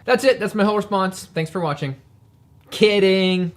That's it. That's my whole response. Thanks for watching. Kidding.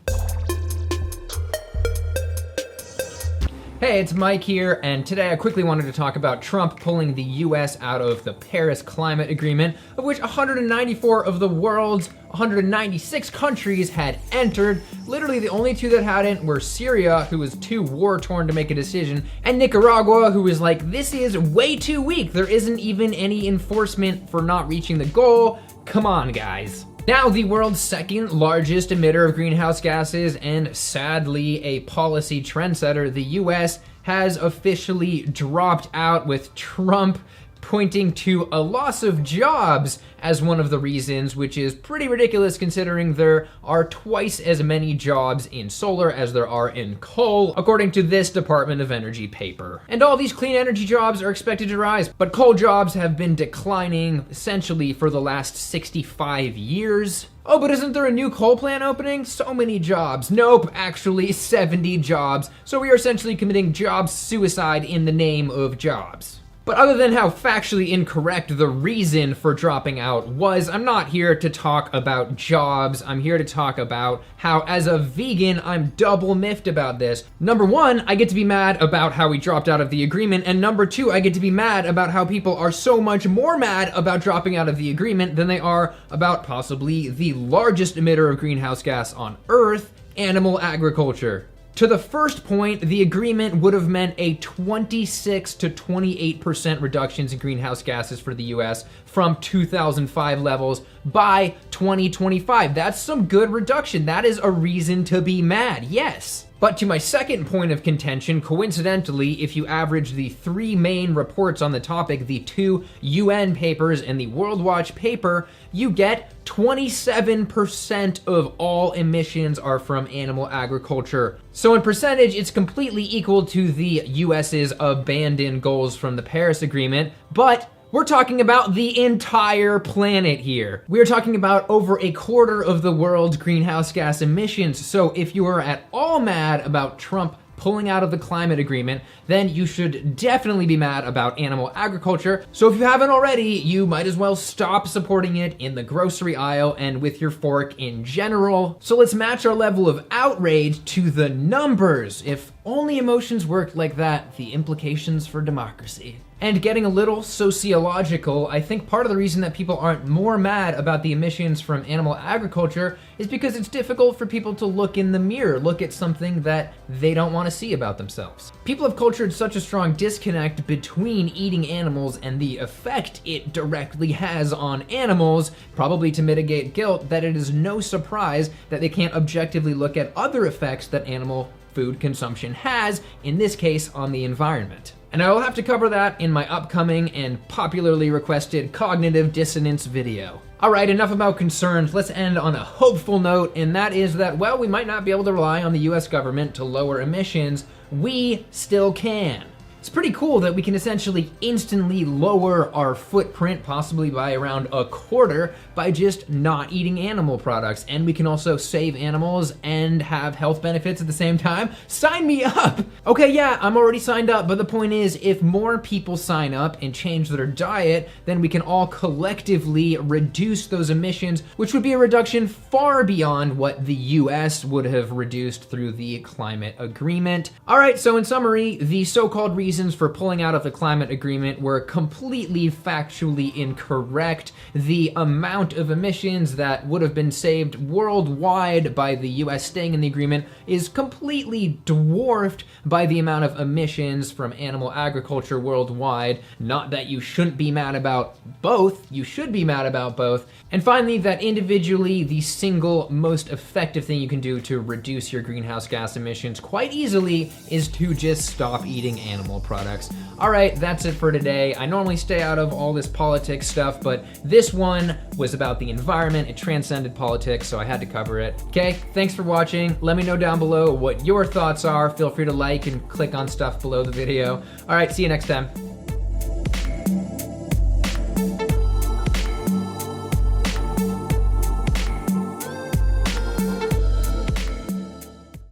Hey, it's Mike here, and today I quickly wanted to talk about Trump pulling the US out of the Paris Climate Agreement, of which 194 of the world's 196 countries had entered. Literally the only two that hadn't were Syria, who was too war-torn to make a decision, and Nicaragua, who was like, this is way too weak. There isn't even any enforcement for not reaching the goal. Come on, guys. Now, the world's second largest emitter of greenhouse gases and sadly a policy trendsetter, the US, has officially dropped out, with Trump pointing to a loss of jobs as one of the reasons, which is pretty ridiculous considering there are twice as many jobs in solar as there are in coal, according to this Department of Energy paper. And all these clean energy jobs are expected to rise, but coal jobs have been declining essentially for the last 65 years. Oh, but isn't there a new coal plant opening? So many jobs. Nope, actually 70 jobs. So we are essentially committing job suicide in the name of jobs. But other than how factually incorrect the reason for dropping out was, I'm not here to talk about jobs. I'm here to talk about how, as a vegan, I'm double miffed about this. Number one, I get to be mad about how we dropped out of the agreement, and number two, I get to be mad about how people are so much more mad about dropping out of the agreement than they are about possibly the largest emitter of greenhouse gas on Earth, animal agriculture. To the first point, the agreement would have meant a 26 to 28% reductions in greenhouse gases for the US from 2005 levels by 2025. That's some good reduction. That is a reason to be mad, yes. But to my second point of contention, coincidentally, if you average the three main reports on the topic, the two UN papers and the World Watch paper, you get 27% of all emissions are from animal agriculture. So in percentage, it's completely equal to the US's abandoned goals from the Paris Agreement, but we're talking about the entire planet here. We're talking about over a quarter of the world's greenhouse gas emissions. So if you are at all mad about Trump pulling out of the climate agreement, then you should definitely be mad about animal agriculture. So if you haven't already, you might as well stop supporting it in the grocery aisle and with your fork in general. So let's match our level of outrage to the numbers. If only emotions worked like that, the implications for democracy. And getting a little sociological, I think part of the reason that people aren't more mad about the emissions from animal agriculture is because it's difficult for people to look in the mirror, look at something that they don't want to see about themselves. People have cultured such a strong disconnect between eating animals and the effect it directly has on animals, probably to mitigate guilt, that it is no surprise that they can't objectively look at other effects that animal food consumption has, in this case on the environment. And I will have to cover that in my upcoming and popularly requested cognitive dissonance video. All right, enough about concerns. Let's end on a hopeful note, and that is that, well, we might not be able to rely on the US government to lower emissions. We still can. It's pretty cool that we can essentially instantly lower our footprint, possibly by around a quarter, by just not eating animal products. And we can also save animals and have health benefits at the same time. Sign me up! Okay, yeah, I'm already signed up, but the point is, if more people sign up and change their diet, then we can all collectively reduce those emissions, which would be a reduction far beyond what the US would have reduced through the climate agreement. All right, so in summary, the so-called reasons for pulling out of the climate agreement were completely factually incorrect. The amount of emissions that would have been saved worldwide by the US staying in the agreement is completely dwarfed by the amount of emissions from animal agriculture worldwide. Not that you shouldn't be mad about both, you should be mad about both. And finally, that individually, the single most effective thing you can do to reduce your greenhouse gas emissions quite easily is to just stop eating animal products. All right, that's it for today. I normally stay out of all this politics stuff, but this one was about the environment. It transcended politics, so I had to cover it. Okay, thanks for watching. Let me know down below what your thoughts are. Feel free to like and click on stuff below the video. All right, see you next time.